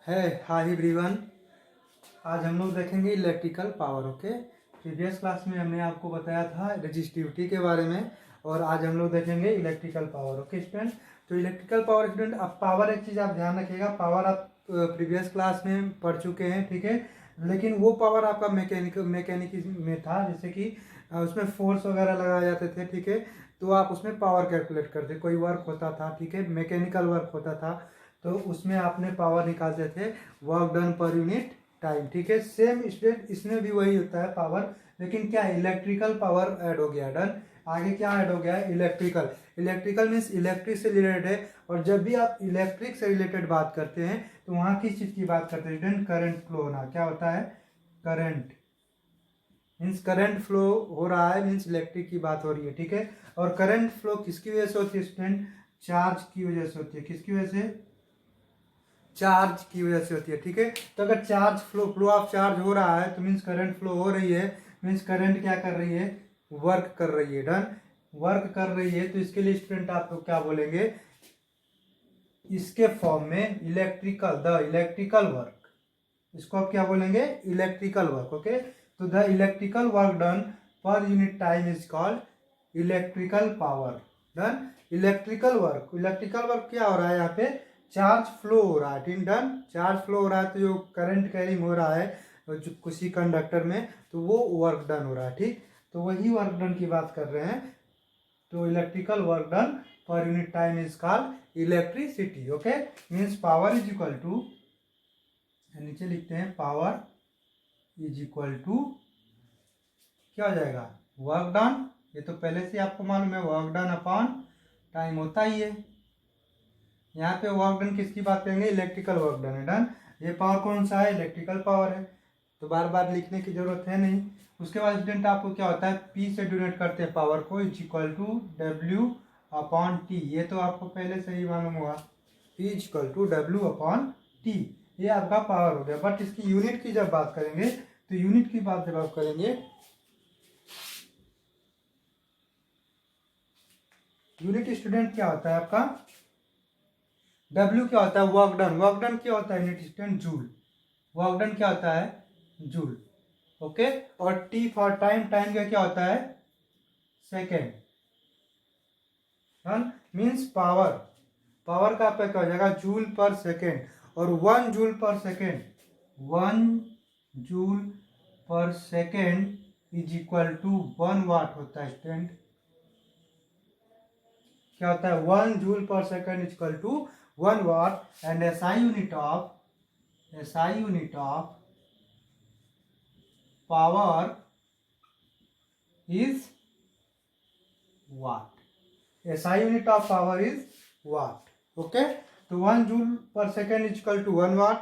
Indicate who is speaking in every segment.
Speaker 1: है hi everyone. आज हम लोग देखेंगे electrical power. Okay, previous class में हमने आपको बताया था रेजिस्टिविटी के बारे में और आज हम लोग देखेंगे इलेक्ट्रिकल पावर। ओके स्टूडेंट, तो इलेक्ट्रिकल पावर स्टूडेंट, अब पावर एक चीज़ आप ध्यान रखिएगा, पावर आप प्रीवियस क्लास में पढ़ चुके हैं, ठीक है। लेकिन वो पावर आपका मैकेनिक में था, जैसे कि उसमें फोर्स वगैरह लगाए जाते थे, ठीक है। तो आप उसमें पावर कैलकुलेट करते, कोई वर्क होता था, ठीक है, मैकेनिकल वर्क होता था, तो उसमें आपने पावर निकालते थे, work done per unit time, ठीक है। सेम स्टूडेंट इसमें भी वही होता है पावर, लेकिन क्या इलेक्ट्रिकल पावर ऐड हो गया। डन, आगे क्या ऐड हो गया है, इलेक्ट्रिकल। इलेक्ट्रिकल मीन्स इलेक्ट्रिक से रिलेटेड है, और जब भी आप इलेक्ट्रिक से रिलेटेड बात करते हैं तो वहाँ किस चीज़ की बात करते हैं स्टूडेंट, करंट फ्लो होना। क्या होता है, करंट मीन्स करंट फ्लो हो रहा है, मीन्स इलेक्ट्रिक की बात हो रही है, ठीक है। और करंट फ्लो किसकी वजह से होती है स्टूडेंट, चार्ज की वजह से होती है। किसकी वजह से, चार्ज की वजह से होती है, ठीक है। तो अगर चार्ज फ्लो ऑफ चार्ज हो रहा है तो मीन्स करंट फ्लो हो रही है, मीन्स करंट क्या कर रही है, वर्क कर रही है। डन, वर्क कर रही है, तो इसके लिए स्टूडेंट आप लोग क्या बोलेंगे, इसके फॉर्म में इलेक्ट्रिकल, द इलेक्ट्रिकल वर्क, इसको आप क्या बोलेंगे, इलेक्ट्रिकल वर्क। ओके, तो the electrical work done per unit time is called electrical power. Done, electrical work क्या हो रहा है, यहाँ पे चार्ज फ्लो हो रहा है, ठीक। डन, चार्ज फ्लो हो रहा है, तो जो करंट कैरिंग हो रहा है जो किसी कंडक्टर में, तो वो वर्क डन हो रहा है, ठीक। तो वही वर्क डन की बात कर रहे हैं, तो electrical work done per unit time is called electricity. Okay, means power is equal to, नीचे लिखते हैं पावर इज इक्वल टू, क्या हो जाएगा, वर्क डन। ये तो पहले से आपको मालूम है, वर्क डन अपॉन टाइम होता ही है। यहाँ पे वर्क डन किसकी बात करेंगे, इलेक्ट्रिकल वर्क डन है। डन, ये पावर कौन सा है, इलेक्ट्रिकल पावर है, तो बार बार लिखने की जरूरत है नहीं। उसके बाद स्टूडेंट आपको क्या होता है, पी से डिनोट करते हैं पावर को, is equal to W upon T. ये तो आपको पहले से ही मालूम हुआ, P is equal to W upon T, ये आपका पावर हो गया। बट इसकी यूनिट की जब बात करेंगे, तो यूनिट की बात जब आप करेंगे, यूनिट स्टूडेंट क्या होता है आपका, W क्या होता है, वर्क डन। वर्क डन क्या होता है unit student, joule. Work done क्या होता है, जूल। ओके, और T फॉर टाइम, टाइम का क्या होता है, second. Done, means power, power का आपका क्या हो जाएगा, जूल पर सेकेंड। और 1 joule per second, 1 joule per second is equal to 1 watt होता है स्टूडेंट। क्या होता है, 1 joule per second is equal to 1 watt. And SI unit of power is watt. SI unit of power is watt. Okay, तो 1 joule per second is equal to 1 watt,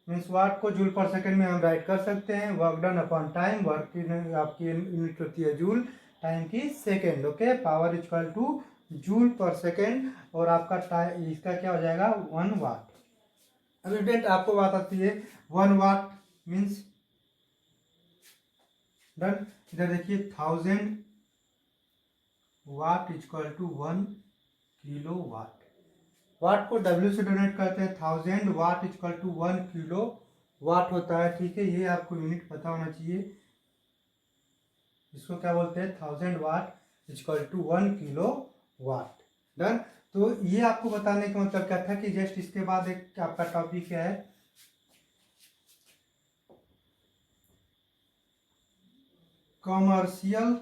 Speaker 1: means watt को joule per second में हम right कर सकते हैं। Work done upon time, work की आपकी unit होती है जूल, टाइम की second. Okay, power is equal two joule per second, और आपका टाइम इसका क्या हो जाएगा, 1 वाट। अब स्टूडेंट आपको बात आती है 1 वाट मीन्स, डन, इधर देखिए 1000 watt is equal to 1 kilo watt. Watt को W से डोनेट करते हैं, 1000 watt is equal to 1 kilo watt होता है, ठीक है। ये आपको यूनिट पता होना चाहिए, इसको क्या बोलते हैं, 1000 watt is equal to 1 kilo watt. Done, तो ये आपको बताने का मतलब क्या था कि जस्ट इसके बाद एक आपका टॉपिक क्या है, commercial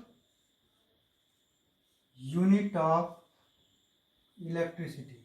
Speaker 1: unit of electricity.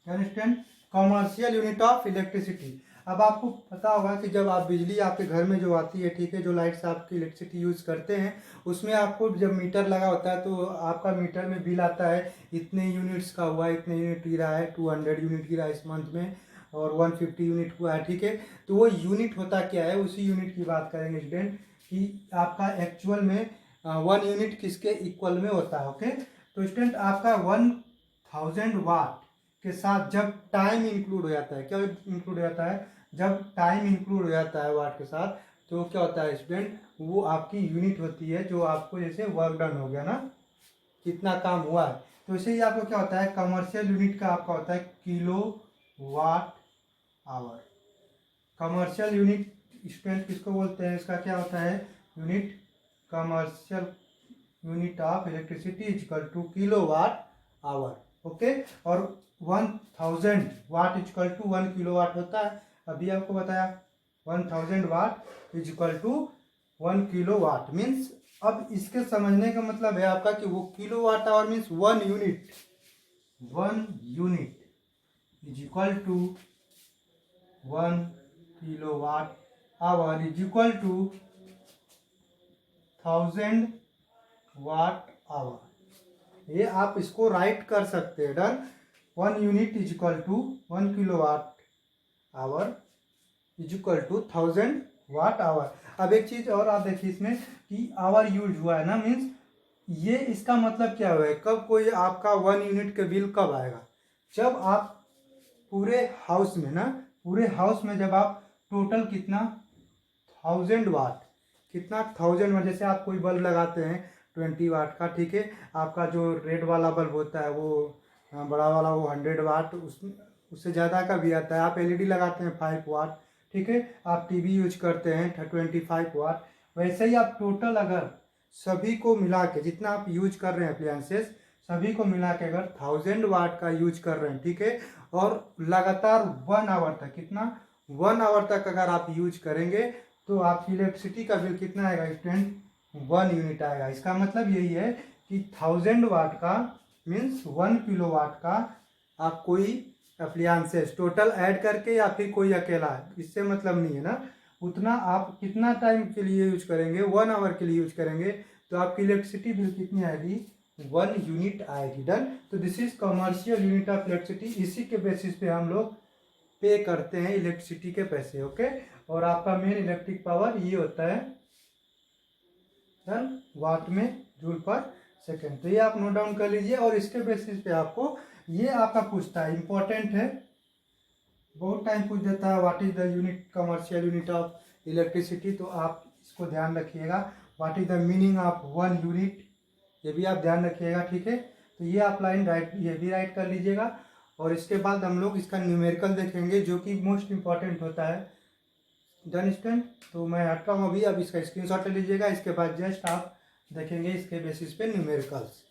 Speaker 1: Understand, commercial unit of electricity. अब आपको पता होगा कि जब आप बिजली आपके घर में जो आती है, ठीक है, जो लाइट्स आपकी इलेक्ट्रिसिटी यूज़ करते हैं, उसमें आपको जब मीटर लगा होता है तो आपका मीटर में बिल आता है, इतने यूनिट्स का हुआ, इतने यूनिट गिरा है, 200 यूनिट गिरा इस मंथ में, और 150 यूनिट हुआ है, ठीक है। तो वो यूनिट होता क्या है, उसी यूनिट की बात करेंगे स्टूडेंट, कि आपका एक्चुअल में 1 यूनिट किसके इक्वल में होता है। ओके, तो स्टूडेंट आपका 1000 वाट के साथ जब टाइम इंक्लूड हो जाता है, क्या इंक्लूड हो जाता है, जब टाइम इंक्लूड हो जाता है वाट के साथ, तो क्या होता है स्टूडेंट, वो आपकी यूनिट होती है, जो आपको जैसे वर्क डन हो गया ना, कितना काम हुआ है, तो इसे ही आपको क्या होता है, कमर्शियल यूनिट का आपका होता है kilo watt hour. Commercial unit student किसको बोलते हैं, इसका क्या होता है unit, commercial unit of electricity equal to kilo watt hour. Okay, और 1000 watt equal to 1 kilo watt होता है, अभी आपको बताया 1000 watt is equal to 1 kilo watt means. अब इसके समझने का मतलब है आपका कि वो kilo watt hour means 1 unit, 1 unit is equal to 1 kilo watt hour is equal to 1000 watt hour. ये आप इसको राइट कर सकते हैं, done. 1 unit is equal to 1 kilo watt hour is equal to 1000 watt hour. अब एक चीज और आप देखिए इसमें कि आवर यूज हुआ है ना, मीन्स ये इसका मतलब क्या हुआ है, कब कोई आपका 1 यूनिट के बिल कब आएगा, जब आप पूरे हाउस में ना, पूरे हाउस में जब आप टोटल कितना 1000 वाट, कितना 1000 वाट, जैसे आप कोई बल्ब लगाते हैं 20 वाट का, ठीक है, आपका जो रेड वाला बल्ब होता है वो बड़ा वाला वो 100 वाट, उससे ज़्यादा का भी आता है। आप एलईडी लगाते हैं 5 वाट, ठीक है, आप टीवी यूज करते हैं 25 वाट। वैसे ही आप टोटल अगर सभी को मिला के जितना आप यूज कर रहे हैं अप्लायंसेस, सभी को मिला के अगर 1000 वाट का यूज कर रहे हैं, ठीक है, और लगातार 1 आवर तक, कितना 1 आवर तक अगर आप यूज करेंगे तो आपकी इलेक्ट्रिसिटी का बिल कितना आएगा स्टूडेंट, 1 यूनिट आएगा। इसका मतलब यही है कि 1000 वाट का मीन्स 1 किलो वाट का आप कोई अप्लायंसेस टोटल ऐड करके या फिर कोई अकेला, इससे मतलब नहीं है ना, उतना आप कितना टाइम के लिए यूज करेंगे, 1 आवर के लिए यूज करेंगे, तो आपकी इलेक्ट्रिसिटी बिल कितनी आएगी, 1 यूनिट आएगी। डन। तो this is commercial unit of electricity, इसी के बेसिस पे हम लोग पे करते हैं इलेक्ट्रिसिटी के पैसे। ओके, और आपका मेन इलेक्ट्रिक पावर ये होता है डन वाट में जूल पर सेकेंड। तो ये आप नोट डाउन कर लीजिए, और इसके बेसिस पे आपको ये आपका पूछता है, इंपॉर्टेंट है, बहुत टाइम पूछ देता है, what is the unit, commercial unit of electricity, तो आप इसको ध्यान रखिएगा। What is the meaning of 1 unit, ये भी आप ध्यान रखिएगा, ठीक है। तो ये आप लाइन राइट, ये भी राइट कर लीजिएगा, और इसके बाद हम लोग इसका न्यूमेरिकल देखेंगे जो कि मोस्ट इंपॉर्टेंट होता है। डन स्टूडेंट, तो मैं हटता हूँ अभी, अब इसका स्क्रीनशॉट ले लीजिएगा, इसके बाद जस्ट आप देखेंगे इसके बेसिस पे न्यूमेरिकल्स।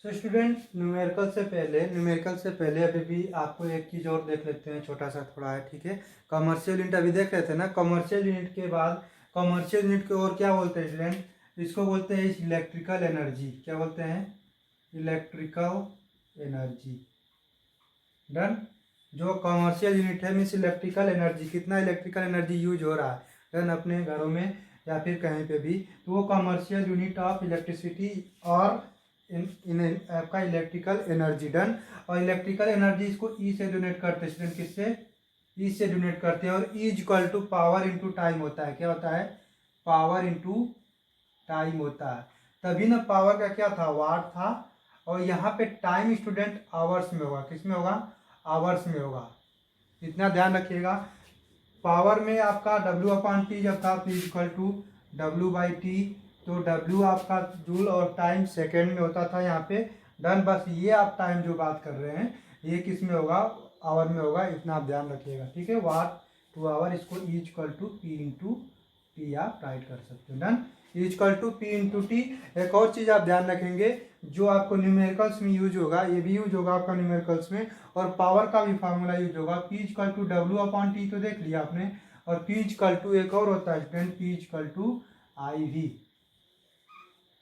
Speaker 1: तो स्टूडेंट, न्यूमेरिकल से पहले अभी भी आपको एक चीज़ और देख लेते हैं, छोटा सा थोड़ा है, ठीक है। कमर्शियल यूनिट अभी देख रहे थे ना, कमर्शियल यूनिट के बाद कमर्शियल यूनिट को और क्या बोलते हैं स्टूडेंट, इसको बोलते हैं इलेक्ट्रिकल एनर्जी। क्या बोलते हैं, इलेक्ट्रिकल एनर्जी। डन। जो कमर्शियल यूनिट है मीन्स इलेक्ट्रिकल एनर्जी, कितना इलेक्ट्रिकल एनर्जी यूज हो रहा है डन अपने घरों में या फिर कहीं पे भी, तो वो कमर्शियल यूनिट ऑफ इलेक्ट्रिसिटी और इन आपका इलेक्ट्रिकल एनर्जी। डन। और इलेक्ट्रिकल एनर्जी इसको ई से डोनेट करते हैं स्टूडेंट, किससे, ई से डोनेट करते हैं, और E equal to power into time होता है। क्या होता है, पावर इंटू टाइम होता है। तभी ना पावर का क्या था, वाट था, और यहाँ पे टाइम स्टूडेंट आवर्स में होगा, किस में होगा, आवर्स में होगा, इतना ध्यान रखिएगा। पावर में आपका W/T जब था P इक्वल टू W/T, तो W आपका जूल और टाइम सेकेंड में होता था यहाँ पे। डन। बस ये आप टाइम जो बात कर रहे हैं ये किस में होगा, आवर में होगा, इतना आप ध्यान रखिएगा, ठीक है। वाट टू आवर, इसको E equal to P into T आप राइट कर सकते हो। Done. E equal to P into T. एक और चीज़ आप ध्यान रखेंगे जो आपको न्यूमेरिकल्स में यूज होगा, ये भी यूज होगा आपका न्यूमेरिकल्स में, और पावर का भी फार्मूला यूज होगा। P इक्वल टू W/T तो देख लिया आपने, और P इक्वल टू एक और होता है student, P equal to IV।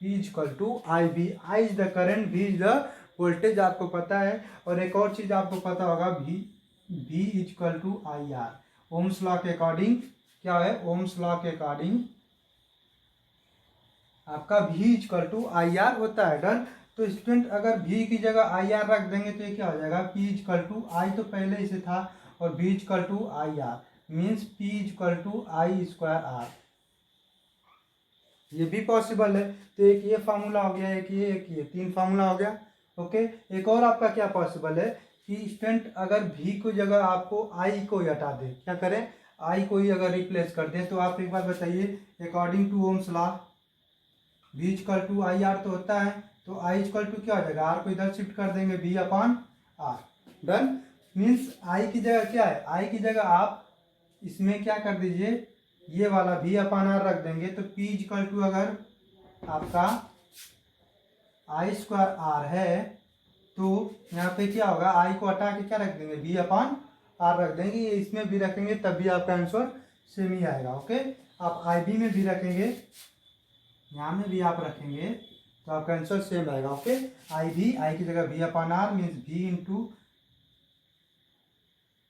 Speaker 1: P equal to IV, I is the current, V is the voltage, आपको पता है। और एक और चीज आपको पता होगा, V equal to IR। Ohm's law के अकॉर्डिंग क्या है, ओम्स लॉ के अकॉर्डिंग आपका V इक्वल टू IR होता है। डन। तो स्टूडेंट अगर V की जगह IR रख देंगे तो ये क्या हो जाएगा, P इक्वल टू I तो पहले ही से था, और V equal to IR means P equal to I²R। ये भी पॉसिबल है। तो एक ये फार्मूला हो गया, एक ये 3 फार्मूला हो गया। ओके, एक और आपका क्या पॉसिबल है कि स्टूडेंट अगर V को जगह आपको I को हटा दे, क्या करें, आई को ही अगर रिप्लेस करते हैं तो आप एक बार बताइए, according to ohm's law V equal to I R तो होता है, तो आई इक्वल टू क्या हो जाएगा, आर को इधर शिफ्ट कर देंगे V upon R. Done. Means I की जगह क्या है, आई की जगह आप इसमें क्या कर दीजिए, ये वाला V अपॉन आर रख देंगे, तो P इक्वल टू अगर आपका आई स्क्वायर आर है तो यहाँ पे क्या होगा, आई को हटा के क्या रख देंगे, V अपॉन आर रख देंगे। ये इसमें भी रखेंगे तब भी आपका आंसर सेम ही आएगा। ओके, आप आई बी में भी रखेंगे, यहाँ में भी आप रखेंगे तो आपका आंसर सेम आएगा। ओके, आई भी, आई की जगह V upon R means V into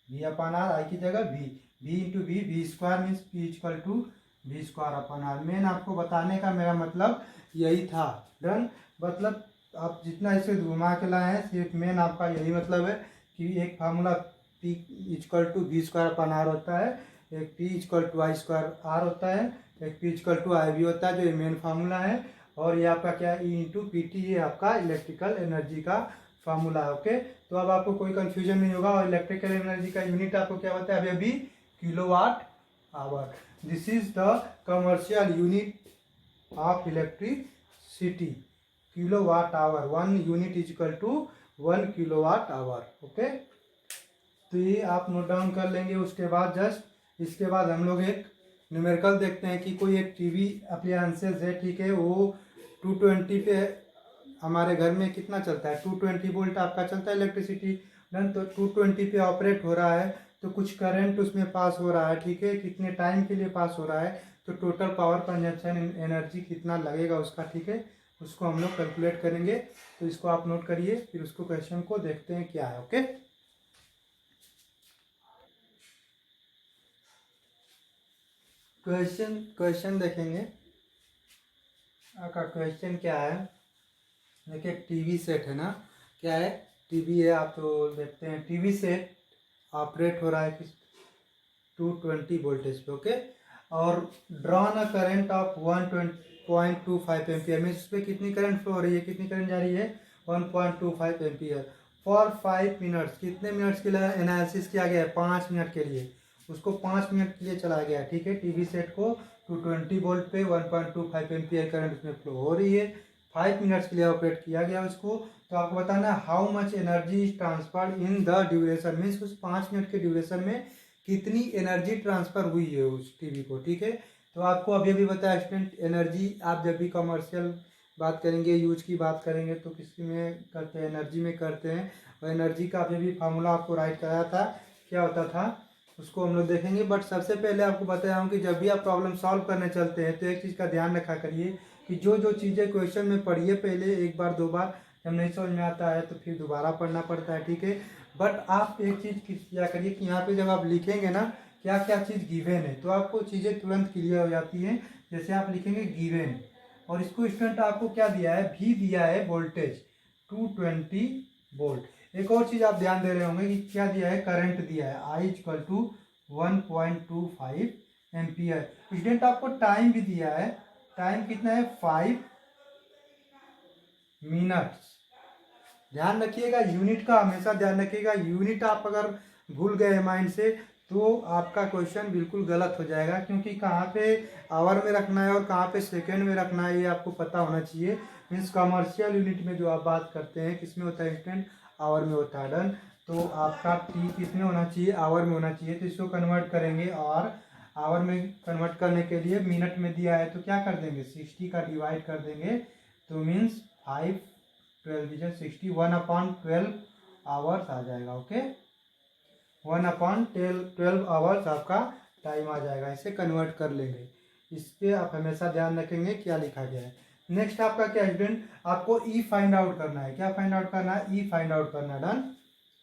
Speaker 1: V upon R, I की जगह V into V square means P equal to V square upon R. Main आपको बताने का मेरा मतलब यही था। डन। मतलब आप जितना इसे घुमा के लाए हैं, सिर्फ मेन आपका यही मतलब है कि एक formula P equal to V square upon R होता है, एक P equal to I square R होता है, एक P equal to I V होता है, जो ये मेन फार्मूला है। और ये आपका क्या है, E इंटू पी टी, ये आपका इलेक्ट्रिकल एनर्जी का फार्मूला है। ओके, तो अब आपको कोई कंफ्यूजन नहीं होगा। और इलेक्ट्रिकल एनर्जी का यूनिट आपको क्या बताया अभी अभी, kilowatt hour. This is the commercial unit of electricity, kilowatt hour. 1 unit is equal to 1 kilowatt hour. Okay, तो ये आप नोट डाउन कर लेंगे। उसके बाद जस्ट इसके बाद हम लोग एक न्यूमेरिकल देखते हैं कि कोई एक टीवी अप्लायंसेस है, ठीक है, वो 220 पे हमारे घर में कितना चलता है, 220 वोल्ट आपका चलता है इलेक्ट्रिसिटी। डन। तो 220 पे ऑपरेट हो रहा है, तो कुछ करंट उसमें पास हो रहा है, ठीक है, कितने टाइम के लिए पास हो रहा है, तो टोटल पावर कंजप्शन एनर्जी कितना लगेगा उसका, ठीक है, उसको हम लोग कैलकुलेट करेंगे। तो इसको आप नोट करिए, फिर उसको क्वेश्चन को देखते हैं क्या है। ओके, क्वेश्चन देखेंगे। आपका क्वेश्चन क्या है, देखिए टीवी सेट है ना, क्या है, टीवी है, आप तो देखते हैं टीवी सेट ऑपरेट हो रहा है किस 220 वोल्टेज पे। ओके, और drawn a current of 1.25 ampere में, उस पर कितनी करंट फ्लो हो रही है, कितनी करंट जा रही है, 1.25 एम्पियर फॉर 5 मिनट्स। कितने मिनट्स के लिए एनालिसिस किया गया है, 5 मिनट के लिए, उसको 5 मिनट के लिए चलाया गया है, ठीक है। टीवी सेट को 220 वोल्ट पे 1.25 एम्पियर करंट उसमें फ्लो हो रही है, 5 मिनट्स के लिए ऑपरेट किया गया उसको। तो आपको बताना how much energy is transferred in the duration, means उस 5 मिनट के ड्यूरेशन में कितनी एनर्जी ट्रांसफर हुई है उस टीवी को, ठीक है। तो आपको अभी अभी बताया स्टूडेंट, एनर्जी आप जब भी कमर्शियल बात करेंगे, यूज की बात करेंगे, तो किसी में करते हैं, एनर्जी में करते हैं। और एनर्जी का अभी भी फार्मूला आपको राइट कराया था, क्या होता था उसको हम लोग देखेंगे। बट सबसे पहले आपको बताया हूँ कि जब भी आप प्रॉब्लम सॉल्व करने चलते हैं तो एक चीज़ का ध्यान रखा करिए कि जो जो चीज़ें क्वेश्चन में पढ़िए पहले, एक बार दो बार, जब नहीं समझ में आता है तो फिर दोबारा पढ़ना पड़ता है, ठीक है। बट आप एक चीज़ किया करिए कि यहाँ पे जब आप लिखेंगे ना क्या क्या चीज़ गिवन है, तो आपको चीज़ें तुरंत क्लियर हो जाती हैं। जैसे आप लिखेंगे गिवन, और इसको स्टूडेंट आपको क्या दिया है, भी दिया है वोल्टेज 220 वोल्ट। एक और चीज़ आप ध्यान दे रहे होंगे कि क्या दिया है, करंट दिया है, I equal to 1.25 ampere. Student आपको टाइम भी दिया है, टाइम कितना है, 5 मिनट्स। ध्यान रखिएगा यूनिट का, हमेशा ध्यान रखिएगा, यूनिट आप अगर भूल गए माइंड से तो आपका क्वेश्चन बिल्कुल गलत हो जाएगा, क्योंकि कहाँ पे आवर में रखना है और कहाँ पे सेकंड में रखना है ये आपको पता होना चाहिए। मीन्स कमर्शियल यूनिट में जो आप बात करते हैं किस में होता है स्टूडेंट, आवर में होता है। डन। तो आपका टी किस में होना चाहिए, आवर में होना चाहिए। तो इसको कन्वर्ट करेंगे, और आवर में कन्वर्ट करने के लिए मिनट में दिया है तो क्या कर देंगे, 60 का डिवाइड कर देंगे, तो मीन्स 5 12 60, 1/12 आवर्स आ जाएगा। ओके, 1/12 आवर्स आपका टाइम आ जाएगा, इसे कन्वर्ट कर लेंगे। इस पे आप हमेशा ध्यान रखेंगे क्या लिखा गया है। नेक्स्ट आपका क्या स्टूडेंट, आपको ई फाइंड आउट करना है। क्या फाइंड आउट करना है, ई फाइंड आउट करना है। डन।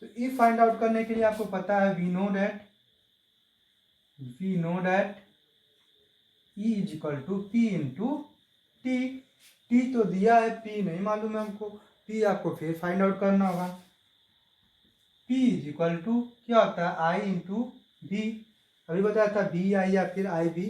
Speaker 1: तो ई फाइंड आउट करने के लिए आपको पता है, we know that E is equal to P into T. T तो दिया है, पी नहीं मालूम है हमको, पी आपको फिर फाइंड आउट करना होगा। P इज इक्वल टू क्या होता है, आई इंटू वी। अभी बताया था वी आई या फिर आई वी,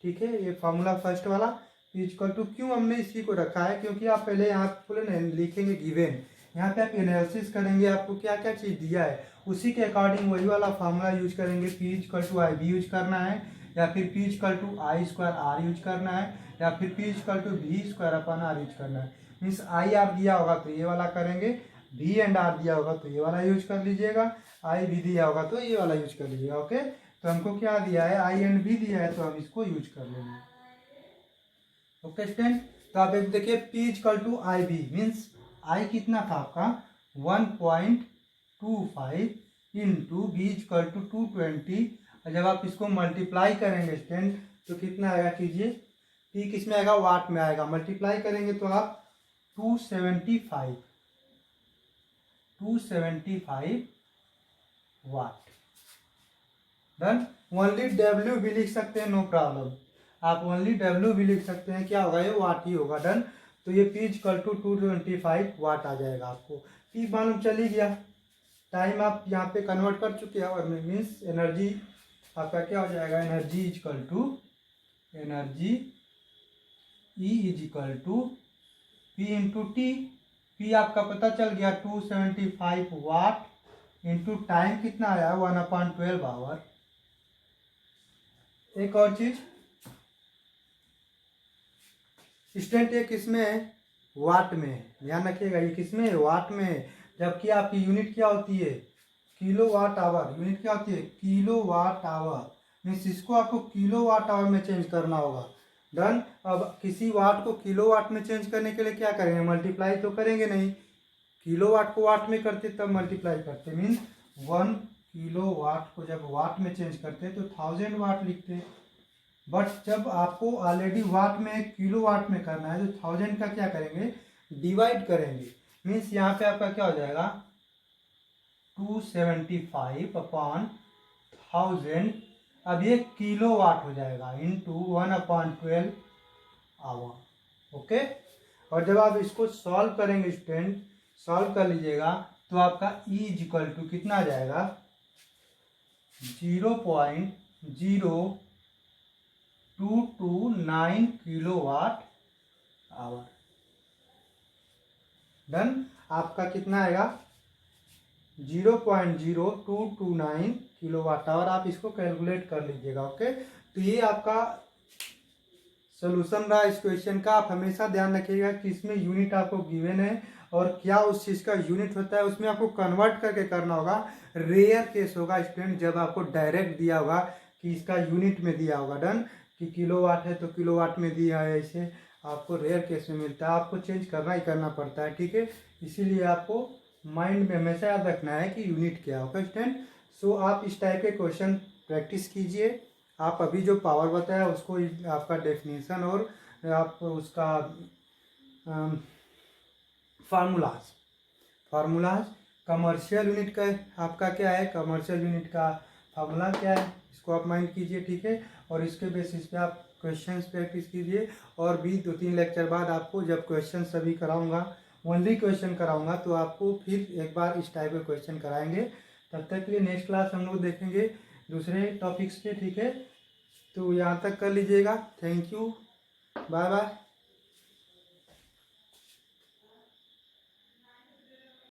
Speaker 1: ठीक है, ये फॉर्मूला फर्स्ट वाला। P इज इक्वल टू, क्यों हमने इसी को रखा है, क्योंकि आप पहले यहाँ बोले ना लिखेंगे गिवेन, यहाँ पे आप एनालिसिस करेंगे, आपको क्या क्या चीज़ दिया है उसी के अकॉर्डिंग वही वाला फार्मूला यूज करेंगे। P is equal to I B use करना है, या फिर P is equal to I square R use करना है, या फिर P is equal to V square upon R use करना है। मीन्स आई आर दिया होगा तो ये वाला करेंगे, वी एंड आर दिया होगा तो ये वाला यूज कर लीजिएगा, आई भी दिया होगा तो ये वाला यूज कर लीजिएगा। ओके, तो हमको क्या दिया है, आई एंड बी दिया है तो हम इसको यूज कर लेंगे। ओके स्टूडेंट, तो आप एक देखिए P equal to I B means I कितना था आपका 1.25 इंटू बी इक्वल टू 220। और जब आप इसको मल्टीप्लाई करेंगे स्टूडेंट तो कितना आएगा कीजिए, पी किस में आएगा, वाट में आएगा। मल्टीप्लाई करेंगे तो आप 275 वाट। डन। ओनली डब्ल्यू भी लिख सकते हैं, नो प्रॉब्लम, आप ओनली डब्ल्यू भी लिख सकते हैं, क्या होगा ये वाट ही होगा। डन। तो ये पी इक्वल टू 225 वाट आ जाएगा आपको। पी मालूम चली गया, टाइम आप यहाँ पे कन्वर्ट कर चुके हैं, और मीन्स एनर्जी आपका क्या हो जाएगा, energy equal to energy E is equal to P into T. P आपका पता चल गया 275 वाट इंटू टाइम कितना आया 1/12 आवर। एक और चीज स्टूडेंट, ये किसमें है, वाट में है, ध्यान रखिएगा, ये किसमें है, वाट में है। जबकि आपकी यूनिट क्या होती है, किलो वाट आवर। यूनिट क्या होती है, किलो वाट आवर। मीन्स इसको आपको किलो वाट आवर में चेंज करना होगा। डन। अब किसी वाट को किलो वाट में चेंज करने के लिए क्या करेंगे, मल्टीप्लाई तो करेंगे नहीं, किलो वाट को वाट में करते तब मल्टीप्लाई करते। मीन्स 1 किलो वाट को जब वाट में चेंज करते तो 1000 वाट लिखते। बट जब आपको ऑलरेडी वाट में किलो वाट में करना है तो 1000 का क्या करेंगे, डिवाइड करेंगे। मीन्स यहाँ पे आपका क्या हो जाएगा 275 अपॉन 1000। अब ये किलो वाट हो जाएगा इंटू 1/12 आवर। ओके, और जब आप इसको सॉल्व करेंगे स्टूडेंट, सॉल्व कर लीजिएगा तो आपका ई इज इक्वल टू कितना आ जाएगा 0.0229 किलो वाट आवर। डन। आपका कितना आएगा 0.0229 किलो वाट आवर। आप इसको कैलकुलेट कर लीजिएगा। ओके, तो ये आपका सोल्यूशन रहा इस क्वेश्चन का। आप हमेशा ध्यान रखिएगा कि इसमें यूनिट आपको गिवन है और क्या उस चीज़ का यूनिट होता है उसमें आपको कन्वर्ट करके करना होगा। रेयर केस होगा स्टूडेंट जब आपको डायरेक्ट दिया होगा कि इसका यूनिट में दिया होगा। डन, कि किलो वाट है तो किलो वाट में दिया है, ऐसे आपको रेयर केस में मिलता है, आपको चेंज करना ही करना पड़ता है। ठीक है, इसीलिए आपको माइंड में हमेशा याद रखना है कि यूनिट क्या होगा स्टूडेंट। सो आप इस टाइप के क्वेश्चन प्रैक्टिस कीजिए। आप अभी जो पावर बताया उसको आपका डेफिनेशन और आप उसका फार्मूलाज कमर्शियल यूनिट का आपका क्या है, कमर्शियल यूनिट का फार्मूला क्या है, इसको आप माइंड कीजिए। ठीक है, और इसके बेसिस पे आप क्वेश्चंस प्रैक्टिस कीजिए। और भी 2-3 लेक्चर बाद आपको जब क्वेश्चन सभी कराऊंगा, ओनली क्वेश्चन कराऊंगा, तो आपको फिर एक बार इस टाइप के क्वेश्चन कराएंगे। तब तक के लिए नेक्स्ट क्लास हम लोग देखेंगे दूसरे टॉपिक्स पे। ठीक है, तो यहाँ तक कर लीजिएगा। Thank you, bye bye.